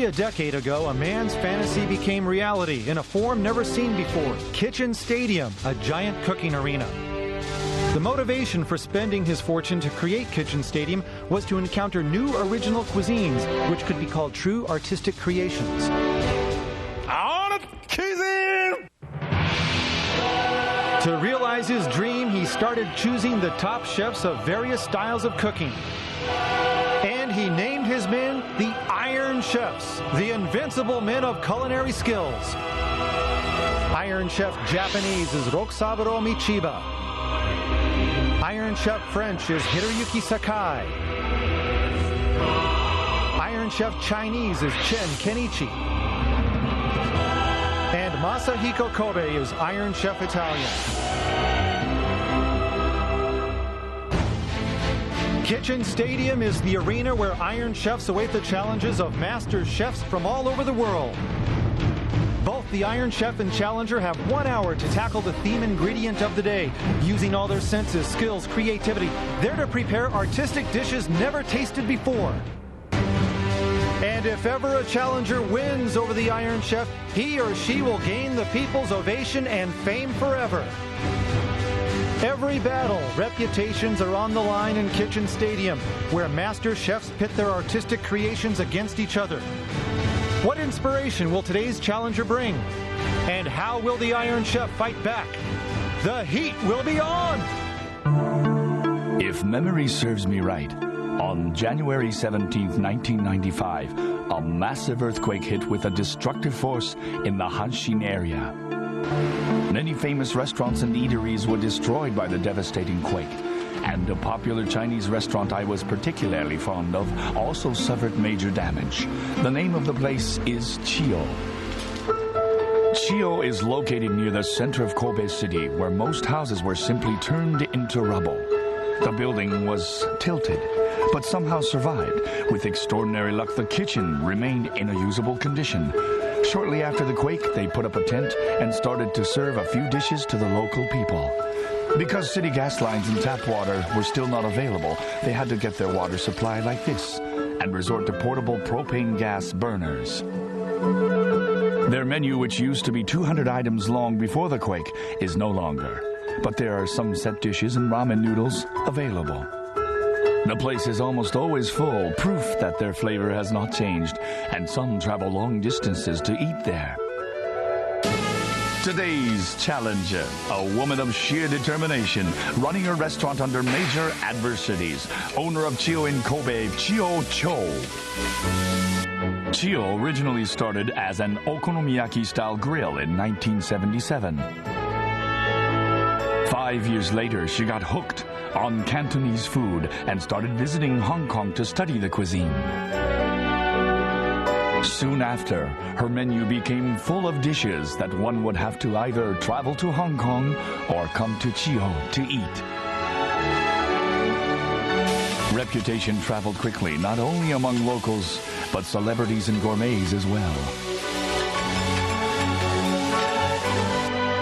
a decade ago, a man's fantasy became reality in a form never seen before. Kitchen Stadium, a giant cooking arena. The motivation for spending his fortune to create Kitchen Stadium was to encounter new original cuisines, which could be called true artistic creations. To realize his dream, he started choosing the top chefs of various styles of cooking. And he named his men the Iron Chefs, the invincible men of culinary skills. Iron Chef Japanese is Rokusaburo Michiba. Iron Chef French is Hiroyuki Sakai. Iron Chef Chinese is Chen Kenichi. And Masahiko Kobe is Iron Chef Italian. Kitchen Stadium is the arena where Iron Chefs await the challenges of master chefs from all over the world. Both the Iron Chef and Challenger have 1 hour to tackle the theme ingredient of the day. Using all their senses, skills, creativity, they're to prepare artistic dishes never tasted before. And if ever a challenger wins over the Iron Chef, he or she will gain the people's ovation and fame forever. Every battle, reputations are on the line in Kitchen Stadium, where master chefs pit their artistic creations against each other. What inspiration will today's challenger bring? And how will the Iron Chef fight back? The heat will be on! If memory serves me right, on January 17, 1995, a massive earthquake hit with a destructive force in the Hanshin area. Many famous restaurants and eateries were destroyed by the devastating quake, and a popular Chinese restaurant I was particularly fond of also suffered major damage. The name of the place is Chiyo. Chiyo is located near the center of Kobe City, where most houses were simply turned into rubble. The building was tilted, but somehow survived. With extraordinary luck, the kitchen remained in a usable condition. Shortly after the quake, they put up a tent and started to serve a few dishes to the local people. Because city gas lines and tap water were still not available, they had to get their water supply like this and resort to portable propane gas burners. Their menu, which used to be 200 items long before the quake, is no longer, but there are some set dishes and ramen noodles available. The place is almost always full, proof that their flavor has not changed, and some travel long distances to eat there. Today's challenger, a woman of sheer determination, running a restaurant under major adversities, owner of Chiyo in Kobe, Chiyo Cho. Chiyo originally started as an okonomiyaki-style grill in 1977. 5 years later, she got hooked on Cantonese food and started visiting Hong Kong to study the cuisine. Soon after, her menu became full of dishes that one would have to either travel to Hong Kong or come to Chiyo to eat. Reputation traveled quickly, not only among locals, but celebrities and gourmets as well.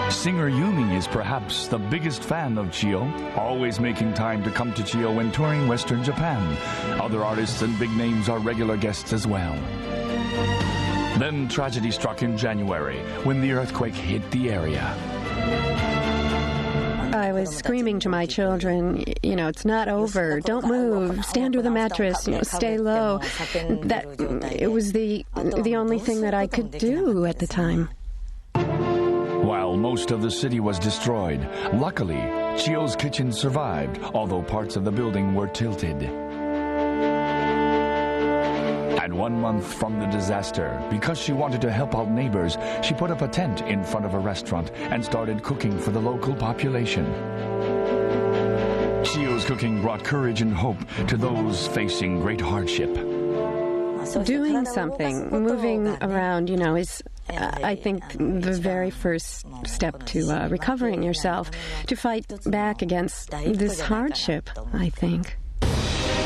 Singer Yumi is perhaps the biggest fan of Chiyo, always making time to come to Chiyo when touring Western Japan. Other artists and big names are regular guests as well. Then tragedy struck in January when the earthquake hit the area. I was screaming to my children, it's not over. Don't move. Stay under the mattress. Stay low. It was the only thing that I could do at the time. While most of the city was destroyed, luckily, Chiyo's kitchen survived, although parts of the building were tilted. And 1 month from the disaster, because she wanted to help out neighbors, she put up a tent in front of a restaurant and started cooking for the local population. Chiyo's cooking brought courage and hope to those facing great hardship. Doing something, moving around, is, I think, the very first step to recovering yourself, to fight back against this hardship, I think.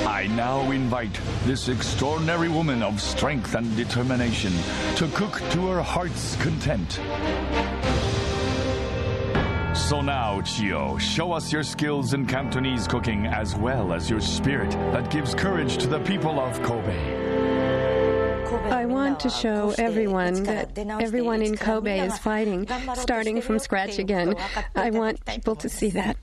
I now invite this extraordinary woman of strength and determination to cook to her heart's content. So now, Chiyo, show us your skills in Cantonese cooking as well as your spirit that gives courage to the people of Kobe. I want to show everyone that everyone in Kobe is fighting, starting from scratch again. I want people to see that.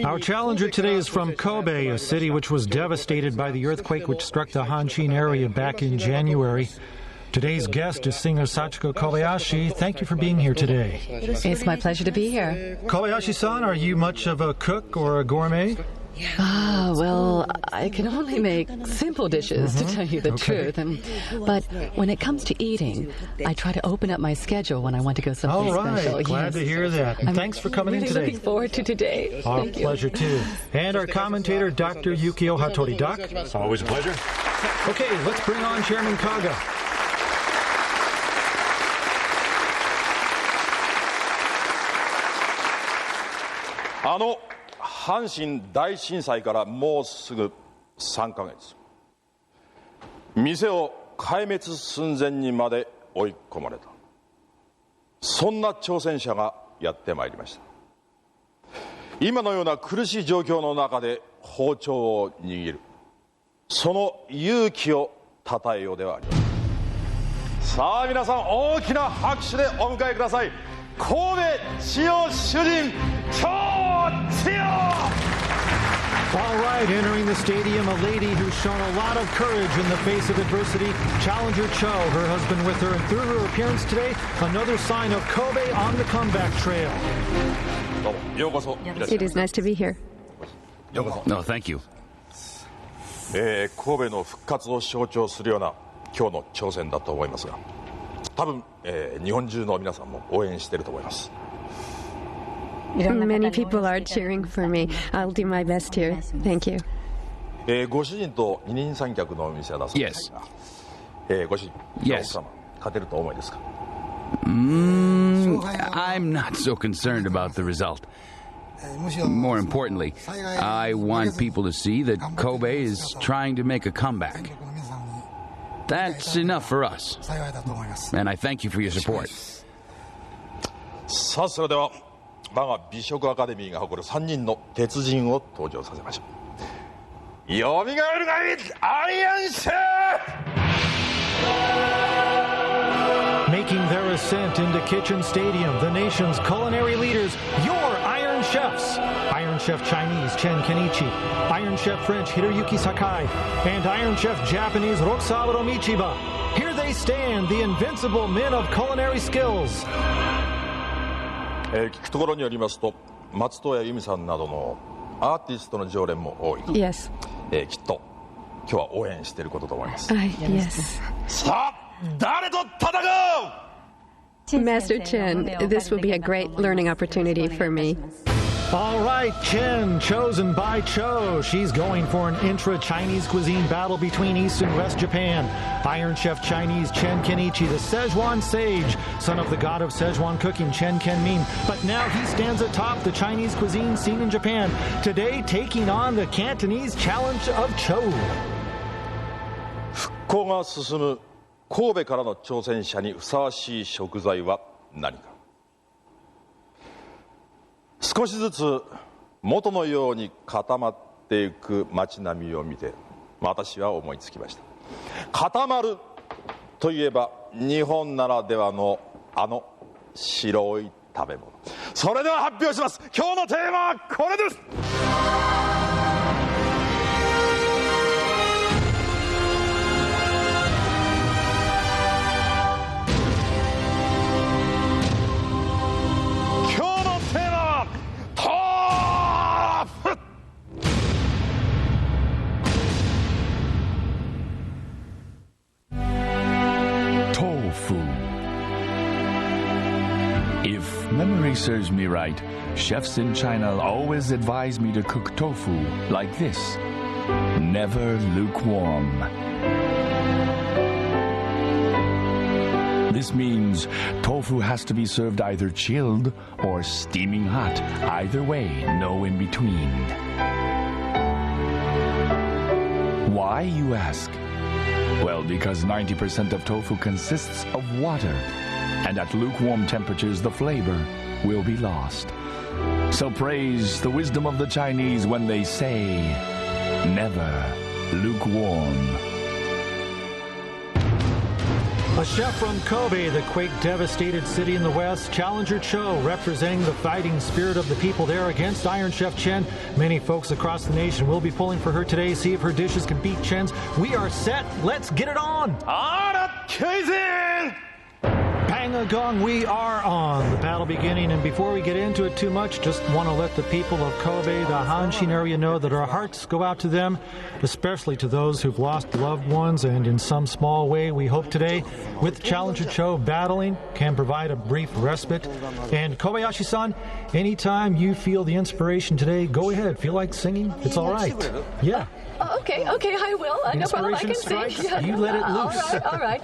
Our challenger today is from Kobe, a city which was devastated by the earthquake which struck the Hanshin area back in January. Today's guest is singer Sachiko Kobayashi. Thank you for being here today. It's my pleasure to be here. Kobayashi-san, are you much of a cook or a gourmet? Well, I can only make simple dishes, to tell you the truth. But when it comes to eating, I try to open up my schedule when I want to go someplace special. Glad to hear that. And thanks for coming in today. Looking forward to today. Our pleasure, too. And our commentator, Dr. Yukio Hattori. Doc? It's always a pleasure. Okay, let's bring on Chairman Kaga. 아阪神大震災からもうすぐ3ヶ月。店を壊滅寸前にまで追い込まれた。そんな挑戦者がやってまいりました。今のような苦しい状況の中で包丁を握る。その勇気をたたえようではありません。さあ皆さん大きな拍手でお迎えください。神戸千代主人超千代。 All right, entering the stadium, a lady who's shown a lot of courage in the face of adversity, Challenger Cho, her husband with her, and through her appearance today, another sign of Kobe on the comeback trail. It is nice to be here. No, thank you. 神戸の復活を象徴するような今日の挑戦だと思いますが、多分、日本中の皆さんも応援していると思います。 Many people are cheering for me. I'll do my best here. Thank you. ご主人と二人三脚のお店はだそうですが、ご主人、奥様、勝てるとお思いですか? I'm not so concerned about the result. More importantly, I want people to see that Kobe is trying to make a comeback. That's enough for us. And I thank you for your support. さあそれでは我が美食アカデミーが誇る3人の鉄人を登場させましょう。よみがえるがいいアイアンシェフ Making their ascent into Kitchen Stadium, the nation's culinary leaders, your Iron Chefs. Iron Chef Chinese Chen Kenichi, Iron Chef French Hiroyuki Sakai, and Iron Chef Japanese Rokusaburo Michiba. Here they stand, the invincible men of culinary skills. 聞くところによりますと松任谷由実さんなどのアーティストの常連も多い、Yes. きっと今日は応援していることと思います。 Yes. さあ誰と戦う Master Chen, this will be a great learning opportunity for me. All right, Chen, chosen by Cho. She's going for an intra-Chinese cuisine battle between East and West Japan. Iron Chef Chinese Chen Kenichi, the Szechuan sage, son of the god of Szechuan cooking Chen Kenmin. But now he stands atop the Chinese cuisine scene in Japan. Today, taking on the Cantonese challenge of Cho. 復興が進む神戸からの挑戦者にふさわしい食材は何か。少しずつ元のように固まっていく街並みを見て私は思いつきました。固まるといえば日本ならではのあの白い食べ物。それでは発表します。今日のテーマはこれです。memory serves me right, chefs in China always advise me to cook tofu like this. Never lukewarm. This means tofu has to be served either chilled or steaming hot. Either way, no in between. Why, you ask? Well, because 90% of tofu consists of water, and at lukewarm temperatures the flavor will be lost. So praise the wisdom of the Chinese when they say, never lukewarm. A chef from Kobe, the quake-devastated city in the west, Challenger Cho, representing the fighting spirit of the people there against Iron Chef Chen. Many folks across the nation will be pulling for her today, see if her dishes can beat Chen's. We are set. Let's get it on. Bang a gong, we are on. The battle beginning, and before we get into it too much, just want to let the people of Kobe, the Hanshin area, know that our hearts go out to them, especially to those who've lost loved ones, and in some small way, we hope today, with Challenger Cho battling, can provide a brief respite. And Kobayashi-san, anytime you feel the inspiration today, go ahead. Feel like singing? It's all right. Yeah. Okay, I will. No problem, I can sing. Yeah. You let it loose. All right.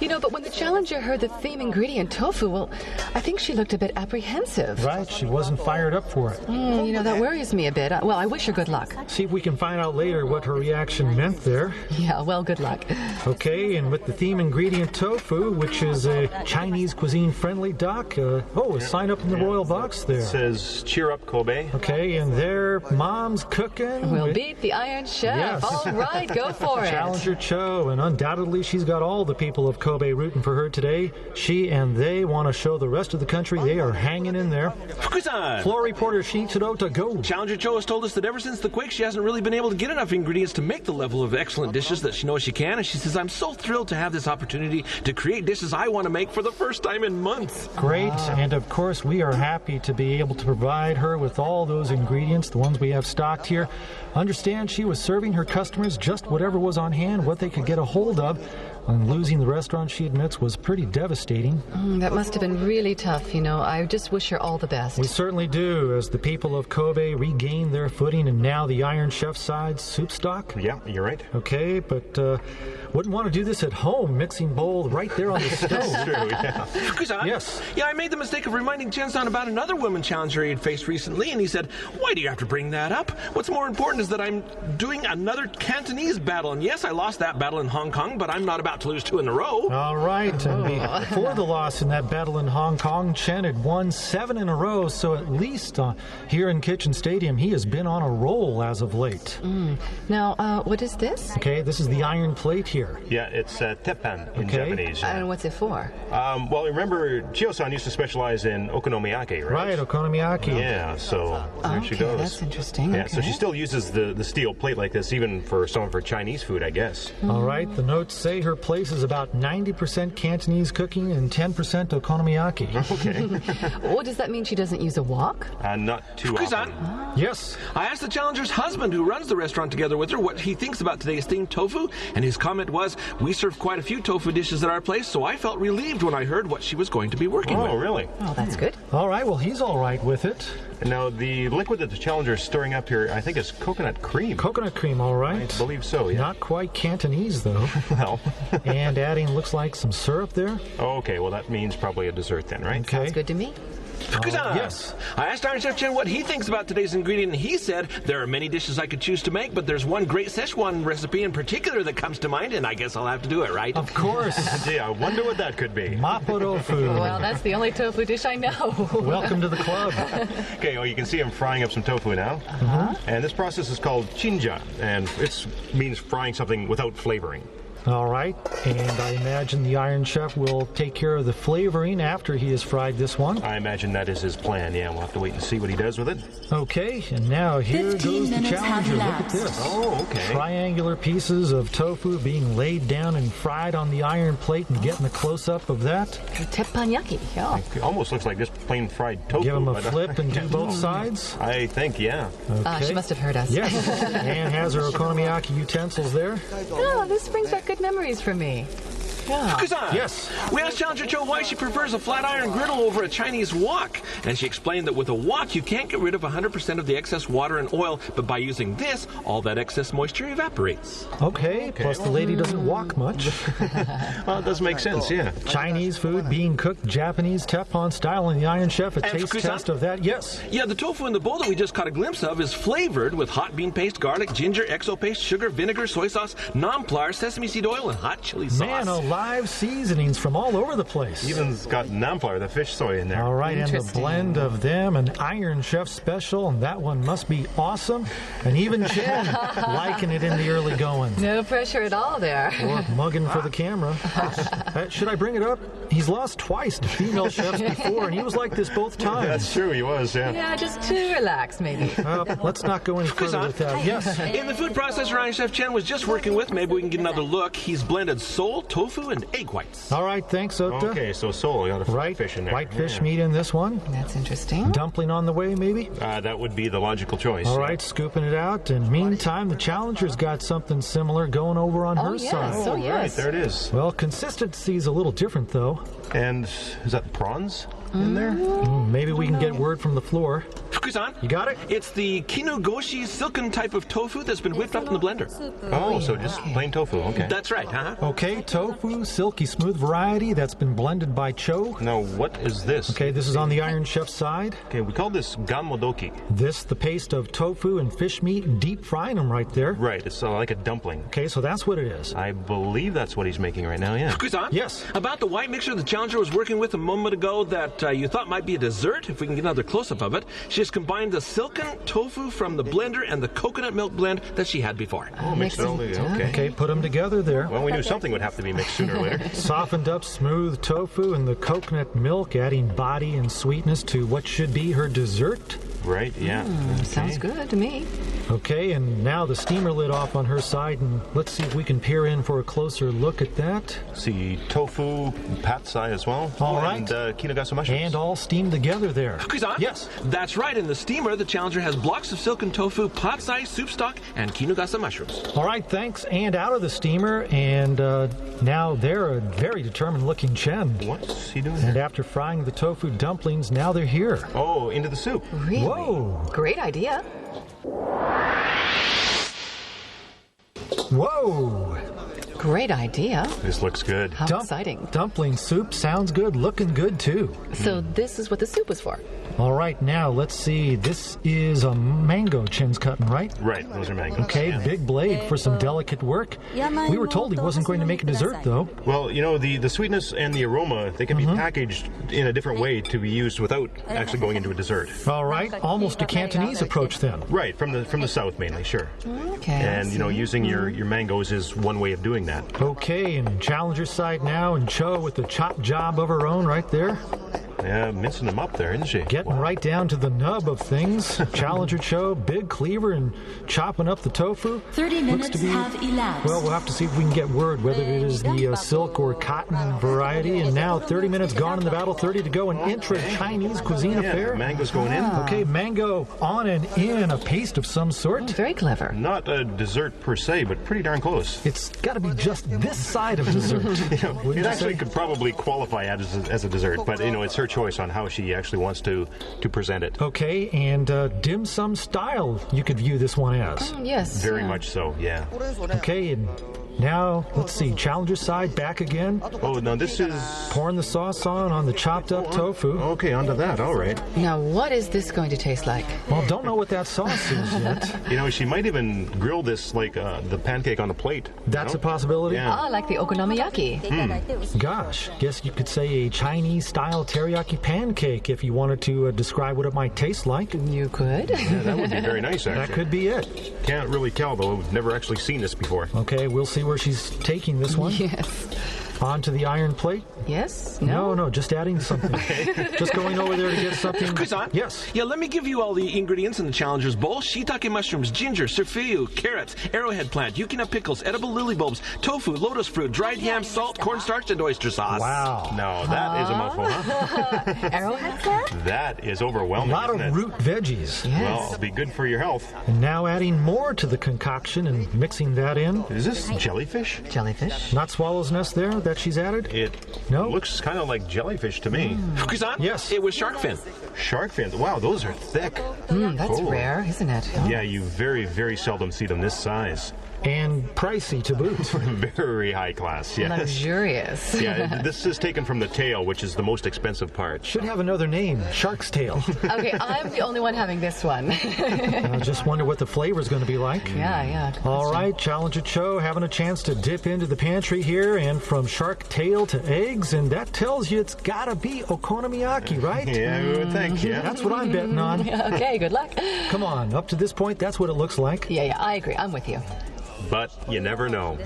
You know, but when the challenger heard the theme ingredient tofu, well, I think she looked a bit apprehensive. Right, she wasn't fired up for it. You know, that worries me a bit. Well, I wish her good luck. See if we can find out later what her reaction meant there. Yeah, well, good luck. Okay, and with the theme ingredient tofu, which is a Chinese cuisine-friendly doc, a sign up in the royal box there. It says, cheer up, Kobe. Okay, and there, Mom's cooking. We'll beat the Iron Chef. Yes. All right, go for it. Challenger Cho, and undoubtedly she's got all the people of Kobe rooting for her today. She and they want to show the rest of the country they are hanging in there. Fukusan! Floor reporter Shitsudo, go. Challenger Cho has told us that ever since the quake, she hasn't really been able to get enough ingredients to make the level of excellent dishes that she knows she can. And she says, I'm so thrilled to have this opportunity to create dishes I want to make for the first time in months. Great, and of course we are happy to be able to provide her with all those ingredients, the ones we have stocked here. Understand she was serving her customers just whatever was on hand, what they could get a hold of. And losing the restaurant, she admits, was pretty devastating. That must have been really tough, you know. I just wish her all the best. We certainly do, as the people of Kobe regain their footing, and now the Iron Chef side's soup stock. Yeah, you're right. Okay, but wouldn't want to do this at home, mixing bowl right there on the stove. That's true, yeah. Fukusan? Yes? Yeah, I made the mistake of reminding Chen-san about another woman challenger he had faced recently, and he said, why do you have to bring that up? What's more important is that I'm doing another Cantonese battle, and yes, I lost that battle in Hong Kong, but I'm not about to lose 2 in a row. All right, and before the loss in that battle in Hong Kong, Chen had won 7 in a row, so at least here in Kitchen Stadium, he has been on a roll as of late. Now, what is this? Okay, this is the iron plate here. Yeah, it's teppan in Japanese. And what's it for? Well, remember, Chio-san used to specialize in okonomiyaki, right? Right, okonomiyaki. Yeah, so there she goes. That's interesting. Yeah, okay. so she still uses the steel plate like this, even for some of her Chinese food, I guess. All right, the notes say her place is about 90% Cantonese cooking and 10% okonomiyaki. Okay. What does that mean? She doesn't use a wok? Not too Fukusan? often. Yes. I asked the challenger's husband, who runs the restaurant together with her, what he thinks about today's themed tofu, and his comment was, we serve quite a few tofu dishes at our place, so I felt relieved when I heard what she was going to be working with. Oh, really? Oh, that's good. All right, well, he's all right with it. And now, the liquid that the challenger is stirring up here, I think is coconut cream. Coconut cream, all right. I believe so, yeah. Not quite Cantonese, though. Well. And adding, looks like some syrup there. Oh, okay, well, that means probably a dessert then, right? Okay. Sounds good to me. Fukusan. Yes. I asked Iron Chef Chen what he thinks about today's ingredient, and he said, there are many dishes I could choose to make, but there's one great Szechuan recipe in particular that comes to mind, and I guess I'll have to do it, right? Of course. Gee, I wonder what that could be. Mapo tofu. Well, that's the only tofu dish I know. Welcome to the club. Okay, well, you can see I'm frying up some tofu now. And this process is called chinja, and it means frying something without flavoring. All right, and I imagine the Iron Chef will take care of the flavoring after he has fried this one. I imagine that is his plan, yeah. We'll have to wait and see what he does with it. Okay, and now here 15 goes the minutes challenger. have Look at elapsed. this. Oh, okay. Triangular pieces of tofu being laid down and fried on the iron plate, and getting a close-up of that. Teppanyaki. Yeah. It almost looks like just plain fried tofu. Give him a but, flip and do both sides. I think, yeah. Okay. She must have heard us. Yes, Anne has her okonomiyaki utensils there. Oh, this brings back good memories for me. Fukusan. Yes. We asked Challenger Cho why she prefers a flat iron griddle over a Chinese wok. And she explained that with a wok, you can't get rid of 100% of the excess water and oil, but by using this, all that excess moisture evaporates. Okay. Plus the lady doesn't walk much. Well, it does make sense, yeah. Chinese food being cooked Japanese Teflon style in the Iron Chef. A taste Fukusan? test of that. Yes. Yeah, the tofu in the bowl that we just caught a glimpse of is flavored with hot bean paste, garlic, ginger, XO paste, sugar, vinegar, soy sauce, naan-flour, sesame seed oil, and hot chili sauce. Man alive, seasonings from all over the place. Even's got naan-flour, the fish soy in there. All right, and the blend of them, an Iron Chef special, and that one must be awesome. And even Jen liking it in the early going. No pressure at all there. Or mugging for the camera. Should I bring it up? He's lost twice to female chefs before, and he was like this both times. That's true, he was, yeah. Yeah, just too relaxed, maybe. Let's not go any further with that. Yes. In the food processor Iron Chef Chen was just working with, maybe we can get another look. He's blended sole, tofu, and egg whites. All right, thanks, Ota. Okay, so sole, you got a Right, fish in there. white fish meat in this one. That's interesting. Dumpling on the way, maybe? That would be the logical choice. All right, scooping it out. And meantime, the Challenger's got something similar going over on her side. Oh, Right, yes. there it is. Well, consistency's a little different, though. And is that prawns in there? Maybe we can get word from the floor. Fukusan? You got it? It's the kinugoshi silken type of tofu that's been whipped up in the blender. Oh, so just plain tofu, okay. That's right, huh? Okay, tofu, silky smooth variety that's been blended by Cho. Now, what is this? Okay, this is on the Iron Chef side. Okay, we call this ganmodoki. This, the paste of tofu and fish meat, and deep frying them right there. Right, it's like a dumpling. Okay, so that's what it is. I believe that's what he's making right now, yeah. Fukusan? Yes. About the white mixture the Challenger was working with a moment ago that you thought might be a dessert, if we can get another close-up of it, she has combined the silken tofu from the blender and the coconut milk blend that she had before. Oh, mixed it all together, okay. Okay, put them together there. Well, we knew something would have to be mixed sooner or later. Softened up smooth tofu and the coconut milk, adding body and sweetness to what should be her dessert. Right, yeah. Okay. Sounds good to me. Okay, and now the steamer lid off on her side, and let's see if we can peer in for a closer look at that. See, tofu, pad thai as well. All right. And kinogasa mushrooms. And all steamed together there. Fukusan? Yes. That's right. In the steamer, the Challenger has blocks of silken tofu, pad thai, soup stock, and kinugasa mushrooms. All right, thanks. And out of the steamer, and now they're a very determined-looking Chen. What's he doing And there? after frying the tofu dumplings, now they're here. Oh, into the soup. Really? Whoa! Great idea. Whoa! Great idea. This looks good. How exciting. Dumpling soup sounds good, looking good too. So this is what the soup was for. All right, now let's see. This is a mango Chen's cutting, right? Right, those are mangoes. Okay, Yeah. big blade for some delicate work. We were told he wasn't going to make a dessert, though. Well, you know, the sweetness and the aroma, they can be packaged in a different way to be used without actually going into a dessert. All right, almost a Cantonese approach then. Right, from the south mainly, sure. Okay. And, you know, using your mangoes is one way of doing that. Okay, and Challenger's side now, and Cho with the chop job of her own right there. Yeah, mincing them up there, isn't she? Getting Wow. right down to the nub of things. Challenger Cho, big cleaver, and chopping up the tofu. 30 minutes have elapsed. Well, we'll have to see if we can get word whether it is the silk or cotton variety. And now 30 minutes gone in the battle, 30 to go, an intra-Chinese cuisine Yeah, affair. mangoes going in. Okay, mango on and in, a paste of some sort. Very clever. Not a dessert per se, but pretty darn close. It's got to be just this side of dessert. Wouldn't It you actually say? could probably qualify as a dessert, but, you know, it's her choice on how she actually wants to present it. Okay, and dim sum style, you could view this one as. Yes. Very much so, yeah. Okay, and now, let's see, Challenger's side back again. Oh, now this is... Pouring the sauce on the chopped up tofu. Okay, onto that, all right. Now, what is this going to taste like? Well, don't know what that sauce is yet. You know, she might even grill this like the pancake on the plate. That's a possibility? Yeah. Ah, like the okonomiyaki. Gosh, guess you could say a Chinese-style teriyaki pancake if you wanted to describe what it might taste like. You could. Yeah, that would be very nice, actually. That could be it. Can't really tell, though. We've never actually seen this before. Okay, we'll see where she's taking this one. Yes. Onto the iron plate. Yes? No, just adding something. Just going over there to get something. Kusan? Yes. Yeah, let me give you all the ingredients in the Challenger's bowl. Shiitake mushrooms, ginger, surfiu, carrots, arrowhead plant, yukina pickles, edible lily bulbs, tofu, lotus fruit, dried ham, salt, cornstarch, and oyster sauce. Wow. No, that is a mouthful, huh? Arrowhead plant? That is A overwhelming, lot isn't of it? root veggies. Well, it'll be good for your health. And now adding more to the concoction and mixing that in. Is this jellyfish? Jellyfish? Not swallow's nest there? that she's added? It looks kind of like jellyfish to me. Fukusan? Yes. It was shark fin. Shark fins. Wow, those are thick. That's rare, isn't it? Yeah, you very, very seldom see them this size. And pricey to boot. Very high class, yes. Luxurious. Yeah, this is taken from the tail, which is the most expensive part. Should have another name, shark's tail. Okay, I'm the only one having this one. I just wonder what the flavor's going to be like. Yeah. All right, Challenger Cho having a chance to dip into the pantry here, and from shark tail to eggs, and that tells you it's got to be okonomiyaki, right? Yeah, we would think, yeah. That's what I'm betting on. Okay, good luck. Come on, up to this point, that's what it looks like. Yeah, I agree. I'm with you. But you never know.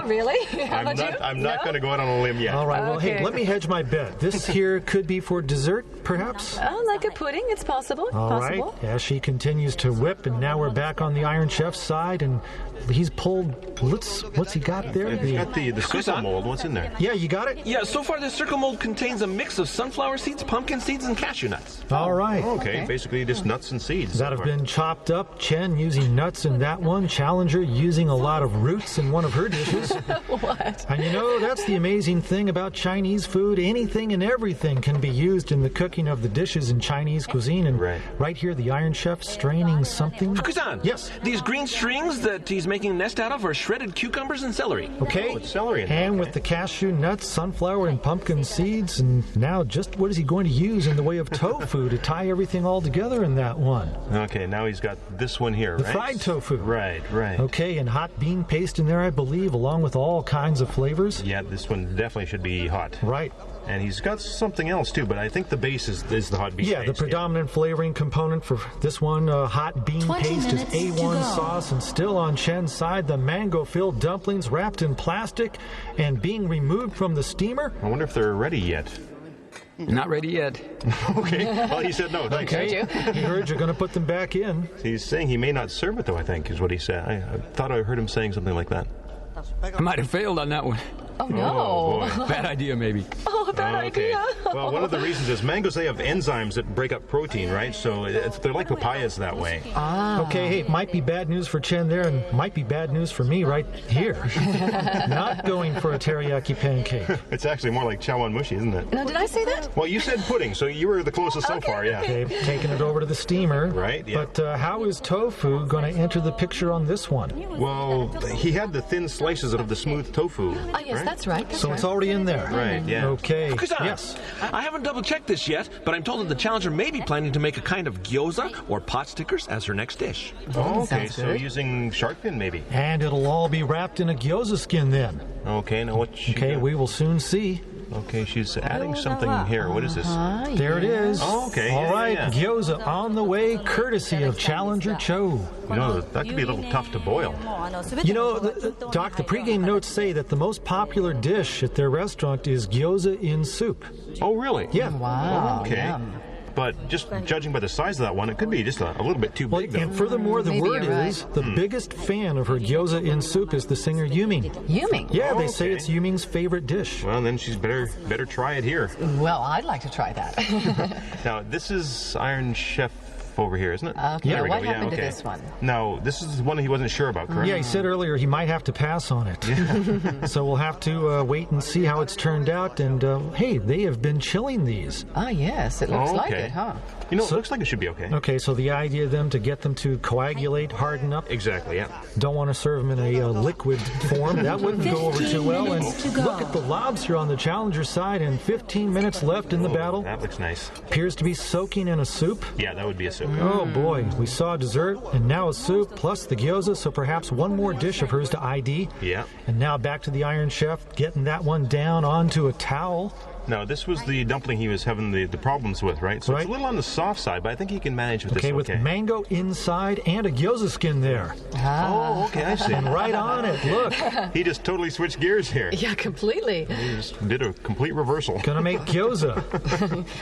Really? I'm not going to go out on a limb yet. All right, well, Okay. hey, let me hedge my bet. This here could be for dessert, perhaps? Oh, like a pudding? It's possible. All right, as she continues to whip, and now we're back on the Iron Chef's side, and he's pulled, what's he got there? He's got the circle mold. What's in there? Yeah, you got it? Yeah, so far this circle mold contains a mix of sunflower seeds, pumpkin seeds, and cashew nuts. All right. Okay, basically just nuts and seeds. That have been chopped up. Chen using nuts in that one. Challenger using a lot of roots in one of her dishes. What? And you know, that's the amazing thing about Chinese food. Anything and everything can be used in the cooking of the dishes in Chinese cuisine. And right here, the Iron Chef straining something. Fukusan. Yes. These green strings that he's making a nest out of are shredded cucumbers and celery. Okay. Oh, it's celery in there. And with the cashew nuts, sunflower, and pumpkin seeds. And now just what is he going to use in the way of tofu to tie everything all together in that one? Okay, now he's got this one here, The right? fried tofu. Right. Okay, and hot bean paste in there, I believe, along with all kinds of flavors. Yeah, this one definitely should be hot. Right. And he's got something else too, but I think the base is the hot bean Yeah, paste. the predominant flavoring component for this one, hot bean 20 paste, is minutes to A1 go. sauce. And still on Chen's side, the mango-filled dumplings wrapped in plastic and being removed from the steamer. I wonder if they're ready yet. Not ready yet. Okay. Well, he said no. Thanks. Okay, he heard you're going to put them back in. He's saying he may not serve it, though, I think, is what he said. I thought I heard him saying something like that. I might have failed on that one. Oh, no. Oh, boy. Bad idea, maybe. Oh, bad Okay. idea. Well, one of the reasons is mangoes, they have enzymes that break up protein, right? So they're like papayas that way. Okay, hey, might be bad news for Chen there, and might be bad news for me right here. Not going for a teriyaki pancake. It's actually more like chawanmushi, isn't it? No, did I say that? Well, you said pudding, so you were the closest so far, yeah. Okay, taking it over to the steamer. Right, yeah. But how is tofu going to enter the picture on this one? Well, he had the thin slices of the smooth tofu. Oh, yes, right? that's right. So it's already in there. Right, yeah. Okay. Fukusan. Yes. I haven't double-checked this yet, but I'm told that the challenger may be planning to make a kind of gyoza or pot stickers as her next dish. Oh, okay, Sounds so good. using shark fin, maybe. And it'll all be wrapped in a gyoza skin then. Okay, now what she Okay, got? we will soon see. Okay, she's adding something here. What is this? There it is. Oh, okay. All Yeah, right, yeah. gyoza on the way, courtesy of Challenger Cho. You know, that could be a little tough to boil. You know, Doc, the pregame notes say that the most popular dish at their restaurant is gyoza in soup. Oh, really? Yeah. Wow. Okay. Yum. But just judging by the size of that one, it could be just a little bit too Well, big, though. and furthermore, the Maybe word you're is the biggest fan of her gyoza in soup is the singer Yuming. Yuming. Yeah, they say Okay. it's Yuming's favorite dish. Well, then she's better try it here. Well, I'd like to try that. Now, this is Iron Chef over here, isn't it? Okay, There we what go. happened to okay. this one? Now, this is the one he wasn't sure about, correct? Yeah, he said earlier he might have to pass on it. So we'll have to wait and see how it's turned out. And hey, they have been chilling these. Ah, yes, it looks Oh, like okay. it, huh? You know, it looks like it should be okay. Okay, so the idea then to get them to coagulate, harden up. Exactly, yeah. Don't want to serve them in a liquid form. That wouldn't go over 15 too well. And minutes to go. look at the lobster on the challenger side, and 15 minutes left in the battle. That looks nice. Appears to be soaking in a soup. Yeah, that would be a soup. Oh boy, we saw dessert and now a soup plus the gyoza, so perhaps one more dish of hers to ID. Yeah. And now back to the Iron Chef, getting that one down onto a towel. Now, this was the dumpling he was having the problems with, right? So Right. it's a little on the soft side, but I think he can manage with Okay, this. with mango inside and a gyoza skin there. Oh, okay, I see. And right on it, look. He just totally switched gears here. Yeah, completely. He just did a complete reversal. Gonna make gyoza.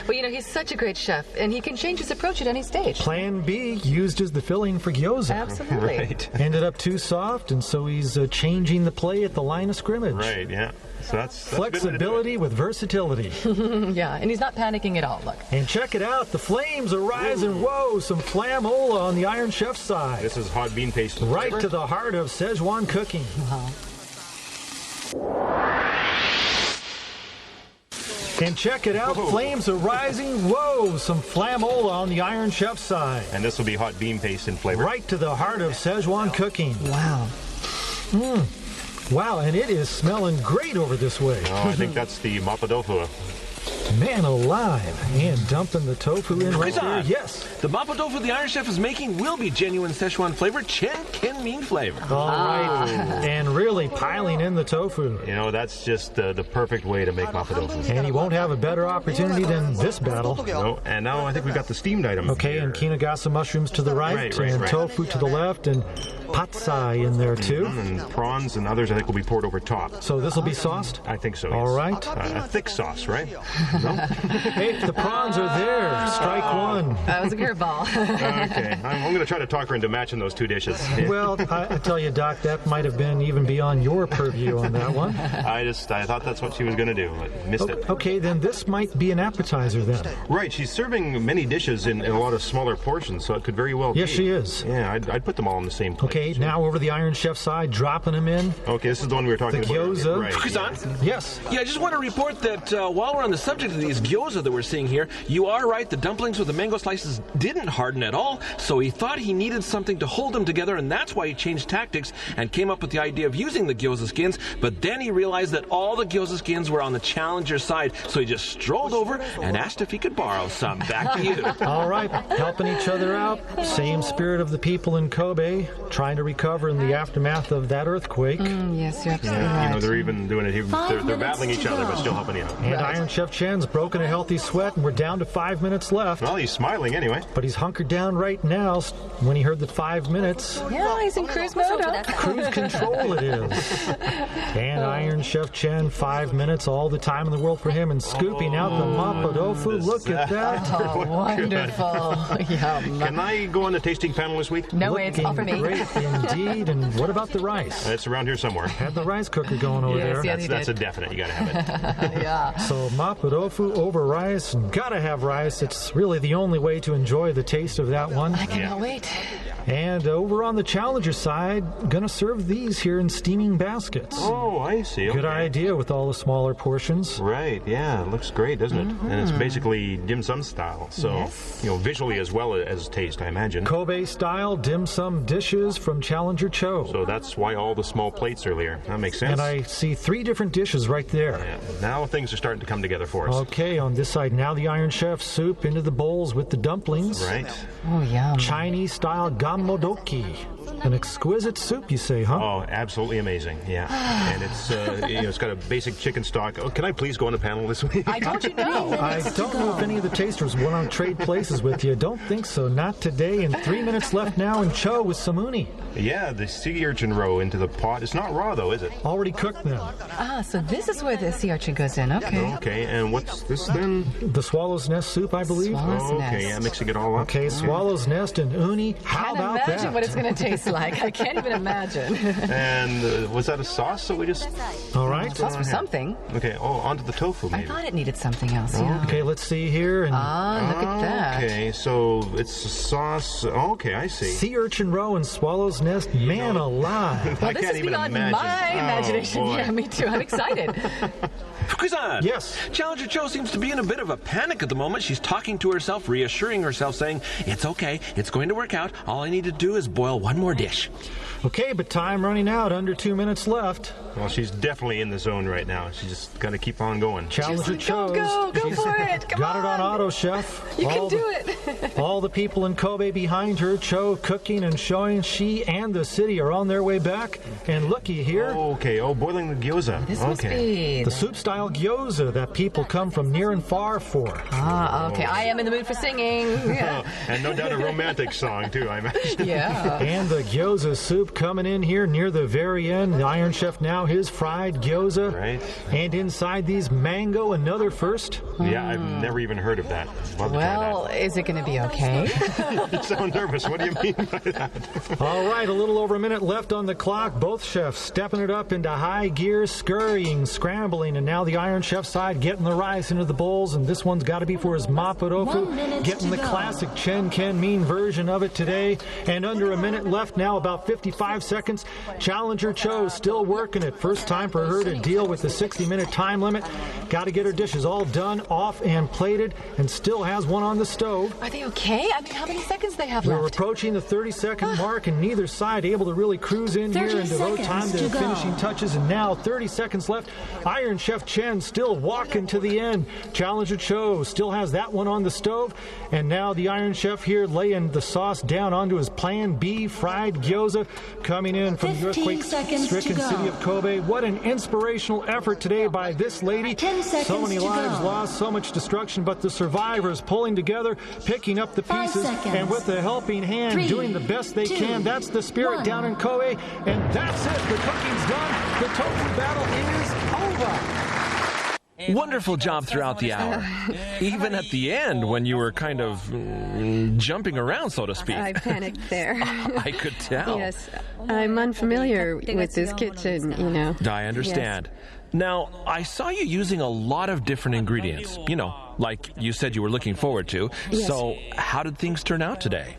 Well, you know, he's such a great chef, and he can change his approach at any stage. Plan B used as the filling for gyoza. Absolutely. Right. Ended up too soft, and so he's changing the play at the line of scrimmage. Right, yeah. So that's a good way to do it. Flexibility with versatility. Yeah, and he's not panicking at all, look. And check it out, the flames are rising. Whoa, some flamola on the Iron Chef's side. This is hot bean paste. Right to the heart of Szechuan cooking. And check it out, flames are rising. Whoa, some flamola on the Iron Chef's side. And this will be hot bean paste in flavor. Right to the heart of Szechuan cooking. Wow. Wow, and it is smelling great over this way. Oh, I think that's the mapo tofu. Man alive. And dumping the tofu in right there. Yes. The mapo tofu the Iron Chef is making will be genuine Szechuan flavor, Chen Ken Min flavor. All right. And really piling in the tofu. You know, that's just the perfect way to make mapo tofu. And he won't have a better opportunity than this battle. No, and now I think we've got the steamed item. Okay, here. and kinagasa mushrooms to the right, and tofu to the left, and patsai in there too. And prawns and others I think will be poured over top. So this will be sauced? I think so, All right. A thick sauce, right? No? Hey, the prawns are there. Strike one. That was a curveball. Okay, I'm going to try to talk her into matching those two dishes. Well, I tell you, Doc, that might have been even beyond your purview on that one. I thought that's what she was going to do, but missed it. Okay, then this might be an appetizer then. Right, she's serving many dishes in a lot of smaller portions, so it could very well be. Yes, she is. Yeah, I'd put them all in the same plate. Okay, now over the Iron Chef side, dropping them in. Okay, this is the one we were talking the about. Gyoza. Right. Yes. Yeah, I just want to report that while we're on the subject of these gyoza that we're seeing here, you are right, the dumplings with the mango slices didn't harden at all, so he thought he needed something to hold them together, and that's why he changed tactics and came up with the idea of using the gyoza skins, but then he realized that all the gyoza skins were on the challenger side, so he just strolled over and asked if he could borrow some. Back to you. All right, helping each other out. Same spirit of the people in Kobe, trying to recover in the aftermath of that earthquake. Yes, you're absolutely right. You know, they're even doing it. They're battling each other, but still helping you out. And Iron Chef Chen's broken a healthy sweat, and we're down to 5 minutes left. Well, he's smiling anyway. But he's hunkered down right now when he heard the 5 minutes. Yeah, he's in cruise mode. Cruise control it is. And Iron Chef Chen, 5 minutes, all the time in the world for him, and scooping out the mapo tofu. Look at that. Oh, wonderful. Yum. Can I go on the tasting panel this week? No way, it's all for me. Great indeed. And what about the rice? It's around here somewhere. Had the rice cooker going over there. Yes, That's a definite. You got to have it. Yeah. So mapo tofu over rice. Gotta have rice. It's really the only way to enjoy the taste of that one. I cannot wait. And over on the challenger side, gonna serve these here in steaming baskets. Oh, I see. Good idea with all the smaller portions. Right, yeah, it looks great, doesn't it? And it's basically dim sum style, so, you know, visually as well as taste, I imagine. Kobe style dim sum dishes from Challenger Cho. So that's why all the small plates earlier. That makes sense. And I see 3 different dishes right there. Yeah, now things are starting to come together for us. Okay, on this side, now the Iron Chef soup into the bowls with the dumplings. Right. Oh, yum. Chinese style gammodoki. An exquisite soup, you say, huh? Oh, absolutely amazing, yeah. And it's it's got a basic chicken stock. Oh, can I please go on the panel this week? I told you no. I don't know if any of the tasters want to trade places with you. Don't think so. Not today. And 3 minutes left now in Cho with samuni. Yeah, the sea urchin roe into the pot. It's not raw, though, is it? Already cooked now. Ah, so this is where the sea urchin goes in. Okay. Okay, and what's this then? The swallow's nest soup, I believe. Swallow's Okay, nest. yeah, mixing it all up. Okay, swallow's nest and uni. How Can't about imagine that? what it's going to taste like. I can't even imagine. And was that a sauce that we just... All right. Sauce for something. Okay, onto the tofu, I maybe. thought it needed something else. Yeah. Okay, let's see here. And Ah, look at that. Okay, so it's a sauce. Okay, I see. sea urchin roe and swallow's nest. Man alive. Well, I this can't is even beyond imagine. my Oh, imagination. boy. Yeah, me too. I'm excited. Fukusan! Yes. Challenger Cho seems to be in a bit of a panic at the moment. She's talking to herself, reassuring herself, saying, "It's okay, it's going to work out. All I need to do is boil one more dish." Okay, but time running out. Under 2 minutes left. Well, she's definitely in the zone right now. She's just got to keep on going. Challenger Cho's. Go for it. Come Got on. it on auto, Chef. You All can do the- it. All the people in Kobe behind her, Cho cooking and showing she and the city are on their way back. And looky here, Okay, boiling the gyoza. This must okay. be... the soup-style gyoza that people come from near and far for. Ah, okay. I am in the mood for singing. Yeah. And no doubt a romantic song, too, I imagine. Yeah. And the gyoza soup coming in here near the very end. The Iron Chef now his fried gyoza. Right. And inside these mango, another first. Yeah, I've never even heard of that. Love to try Well, is it going to be okay? that. You sound nervous. What do you mean by that? All right, a little over a minute left on the clock. Both chefs stepping it up into high gear, scurrying, scrambling, and now the Iron Chef side getting the rice into the bowls, and this one's got to be for his mapo tofu, getting the classic Chen Ken Min version of it today. And under a minute left now, about 55 seconds. Challenger Cho still working it. First time for her to deal with the 60-minute time limit. Got to get her dishes all done, off, and plated, and still has one on the stove. Are they okay? I mean, how many seconds they have left? We're approaching the 30-second mark, and neither side able to really cruise in here and devote time to finishing touches. And now 30 seconds left. Iron Chef Chen still walking to the end. Challenger Cho still has that one on the stove. And now the Iron Chef here laying the sauce down onto his Plan B fried gyoza, coming in from the earthquake-stricken city of Kobe. What an inspirational effort today by this lady. So many lives lost, so much destruction, but the survivors pulling together, picking up the pieces, and with a helping hand, doing the best they can. That's the spirit down in Kobe, and that's it. The cooking's done. The tofu battle is over. Wonderful job throughout the hour. Even at the end when you were kind of jumping around, so to speak. I panicked there. I could tell. Yes, I'm unfamiliar with this kitchen, you know. I understand. Yes. Now, I saw you using a lot of different ingredients, you know, like you said you were looking forward to. Yes. So how did things turn out today?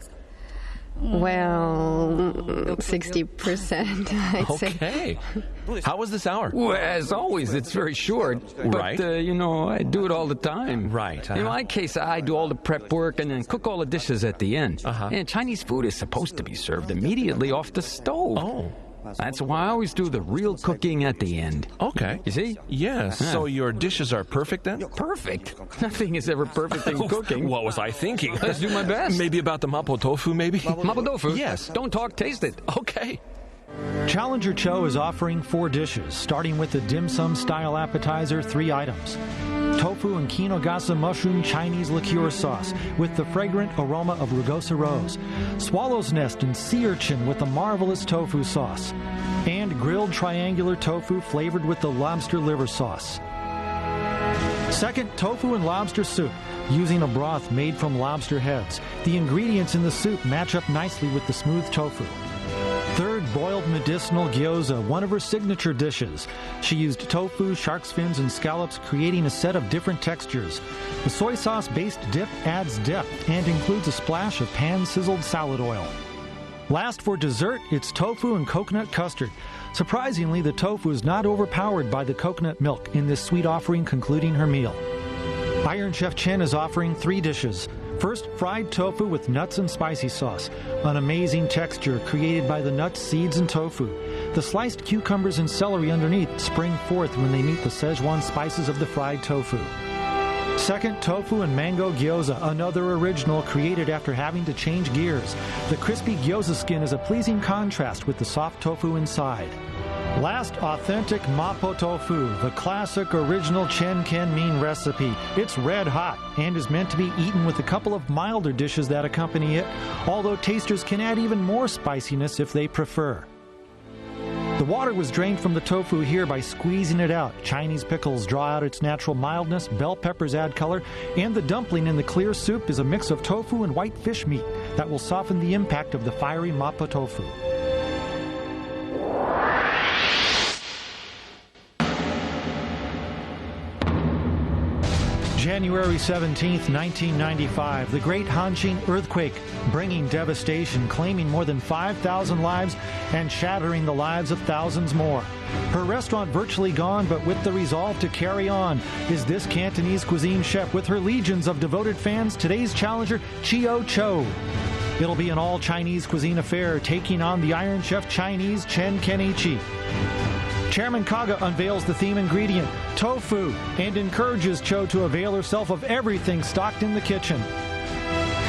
Well, 60%, I'd say. Okay. How was this hour? Well, as always, it's very short. Right. But, you know, I do it all the time. Right. In my case, I do all the prep work and then cook all the dishes at the end. Uh-huh. And Chinese food is supposed to be served immediately off the stove. Oh. That's why I always do the real cooking at the end. Okay. You see? Yes. Yeah. So your dishes are perfect then? Perfect. Nothing is ever perfect in cooking. What was I thinking? Let's do my best. Maybe about the mapo tofu, maybe? Mapo tofu? Yes. Don't talk, taste it. Okay. Challenger Cho is offering 4 dishes, starting with the dim sum style appetizer, 3 items. Tofu and kinogasa mushroom Chinese liqueur sauce with the fragrant aroma of rugosa rose. Swallow's nest and sea urchin with the marvelous tofu sauce. And grilled triangular tofu flavored with the lobster liver sauce. Second, tofu and lobster soup, using a broth made from lobster heads. The ingredients in the soup match up nicely with the smooth tofu. Third, boiled medicinal gyoza, one of her signature dishes. She used tofu, shark's fins, and scallops, creating a set of different textures. The soy sauce-based dip adds depth and includes a splash of pan-sizzled salad oil. Last, for dessert, it's tofu and coconut custard. Surprisingly, the tofu is not overpowered by the coconut milk in this sweet offering concluding her meal. Iron Chef Chen is offering 3 dishes. First, fried tofu with nuts and spicy sauce, an amazing texture created by the nuts, seeds, and tofu. The sliced cucumbers and celery underneath spring forth when they meet the Szechuan spices of the fried tofu. Second, tofu and mango gyoza, another original created after having to change gears. The crispy gyoza skin is a pleasing contrast with the soft tofu inside. Last, authentic mapo tofu, the classic original Chen Ken Min recipe. It's red hot and is meant to be eaten with a couple of milder dishes that accompany it, although tasters can add even more spiciness if they prefer. The water was drained from the tofu here by squeezing it out. Chinese pickles draw out its natural mildness, bell peppers add color, and the dumpling in the clear soup is a mix of tofu and white fish meat that will soften the impact of the fiery mapo tofu. January 17th, 1995, the Great Hanshin earthquake, bringing devastation, claiming more than 5,000 lives and shattering the lives of thousands more. Her restaurant virtually gone, but with the resolve to carry on, is this Cantonese cuisine chef with her legions of devoted fans, today's challenger, Chio Cho. It'll be an all-Chinese cuisine affair, taking on the Iron Chef Chinese Chen Kenichi. Chairman Kaga unveils the theme ingredient, tofu, and encourages Cho to avail herself of everything stocked in the kitchen.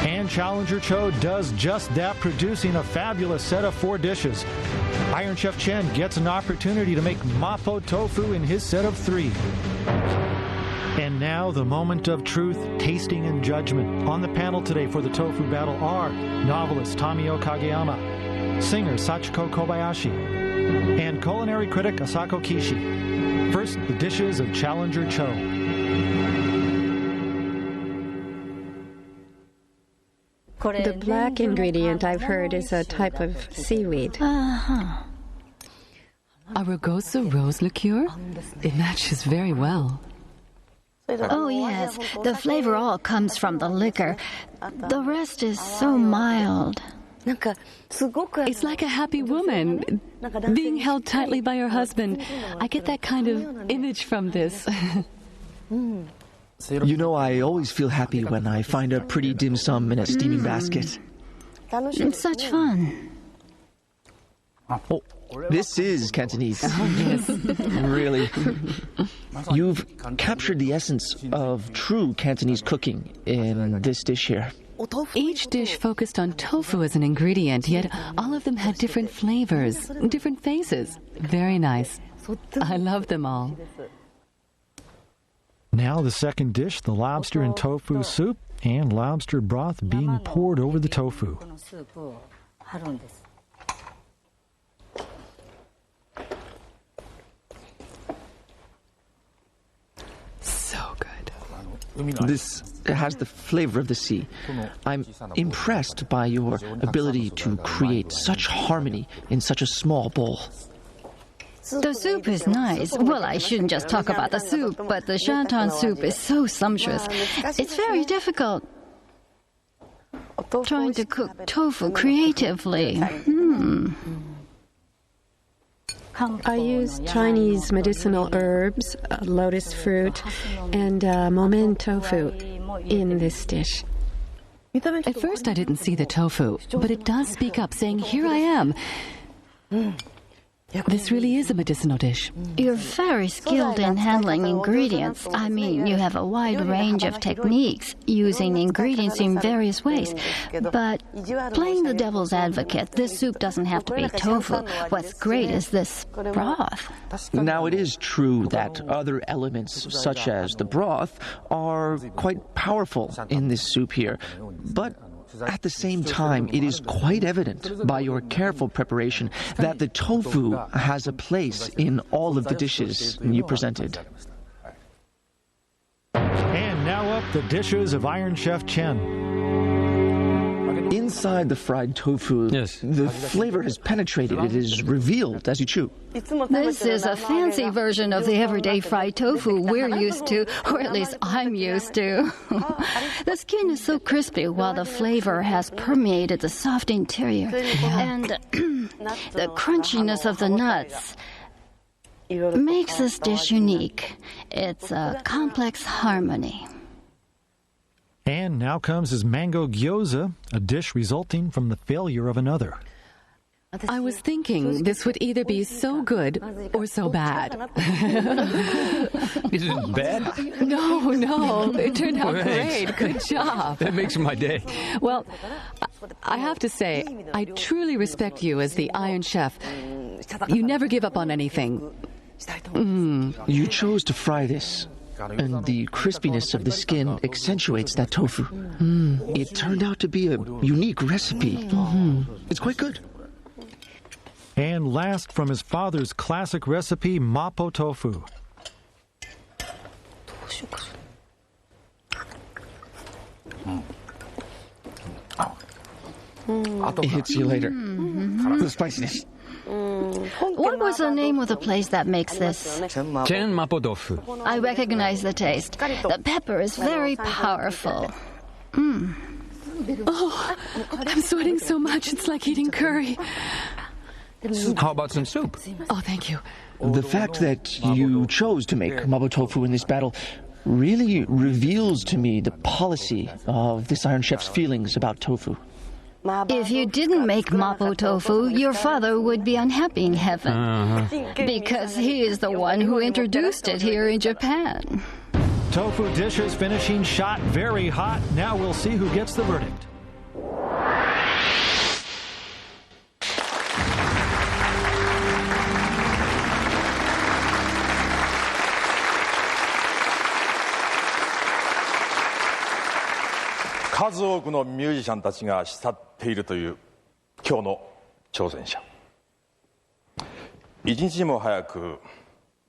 And Challenger Cho does just that, producing a fabulous set of 4 dishes. Iron Chef Chen gets an opportunity to make mapo tofu in his set of 3. And now the moment of truth, tasting, and judgment. On the panel today for the Tofu Battle are novelist Tamio Kageyama, singer Sachiko Kobayashi, and culinary critic Asako Kishi. First, the dishes of Challenger Cho. The black ingredient, I've heard, is a type of seaweed. Uh-huh. A rugosa rose liqueur? It matches very well. Oh, yes. The flavor all comes from the liquor. The rest is so mild. It's like a happy woman being held tightly by her husband. I get that kind of image from this. You know, I always feel happy when I find a pretty dim sum in a steaming basket. It's such fun. Oh, this is Cantonese. Really. You've captured the essence of true Cantonese cooking in this dish here. Each dish focused on tofu as an ingredient, yet all of them had different flavors, different faces. Very nice. I love them all. Now the second dish, the lobster and tofu soup, and lobster broth being poured over the tofu. So good. This has the flavor of the sea. I'm impressed by your ability to create such harmony in such a small bowl. The soup is nice. Well, I shouldn't just talk about the soup, but the shantan soup is so sumptuous. It's very difficult trying to cook tofu creatively. I use Chinese medicinal herbs, lotus fruit, and momen tofu in this dish. At first I didn't see the tofu, but it does speak up, saying, "Here I am." This really is a medicinal dish. You're very skilled in handling ingredients. I mean, you have a wide range of techniques, using ingredients in various ways. But playing the devil's advocate, this soup doesn't have to be tofu. What's great is this broth. Now, it is true that other elements, such as the broth, are quite powerful in this soup here. But at the same time, it is quite evident by your careful preparation that the tofu has a place in all of the dishes you presented. And now up the dishes of Iron Chef Chen. Inside the fried tofu, the flavor has penetrated. It is revealed as you chew. This is a fancy version of the everyday fried tofu we're used to, or at least I'm used to. The skin is so crispy while the flavor has permeated the soft interior. And the crunchiness of the nuts makes this dish unique. It's a complex harmony. And now comes his mango gyoza, a dish resulting from the failure of another. I was thinking this would either be so good or so bad. Is it bad? No. It turned out great. Good job. That makes my day. Well, I have to say, I truly respect you as the Iron Chef. You never give up on anything. You chose to fry this, and the crispiness of the skin accentuates that tofu. It turned out to be a unique recipe. It's quite good. And last, from his father's classic recipe, mapo tofu. It hits you later. The spiciness. What was the name of the place that makes this? Chen mapo tofu. I recognize the taste. The pepper is very powerful. Oh, I'm sweating so much, it's like eating curry. How about some soup? Oh, thank you. The fact that you chose to make mapo tofu in this battle really reveals to me the policy of this Iron Chef's feelings about tofu. If you didn't make mapo tofu, your father would be unhappy in heaven. Because he is the one who introduced it here in Japan. Tofu dishes finishing shot very hot. Now we'll see who gets the verdict. 数多くのミュージシャンたちが慕っているという今日の挑戦者。一日も早く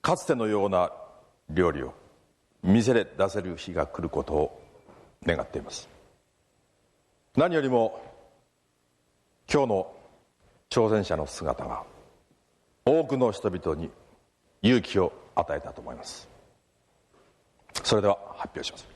かつてのような料理を店で出せる日が来ることを願っています。何よりも今日の挑戦者の姿が多くの人々に勇気を与えたと思います。それでは発表します。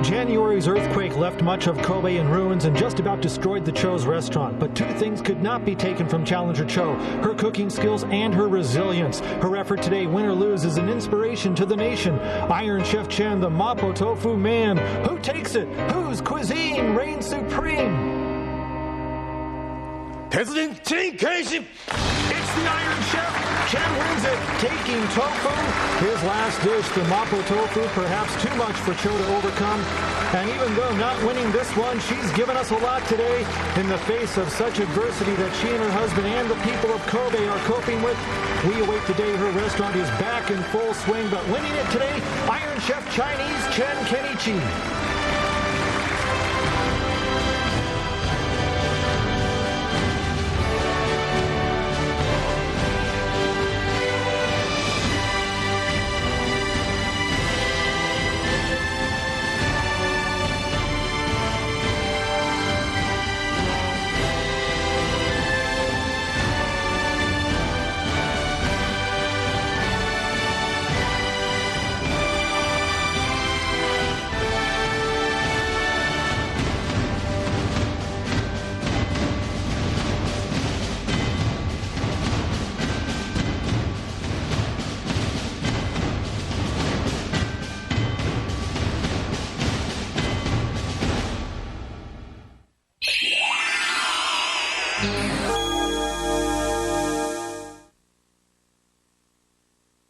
January's earthquake left much of Kobe in ruins and just about destroyed the Cho's restaurant. But two things could not be taken from challenger Cho: her cooking skills and her resilience. Her effort today, win or lose, is an inspiration to the nation. Iron Chef Chen, the Mapo Tofu man. Who takes it? Whose cuisine reigns supreme? 대수진 진케이십! It's the Iron Chef. Chen wins it, taking tofu. His last dish, the Mapo Tofu, perhaps too much for Cho to overcome. And even though not winning this one, she's given us a lot today in the face of such adversity that she and her husband and the people of Kobe are coping with. We await the day her restaurant is back in full swing, but winning it today, Iron Chef Chinese Chen Kenichi.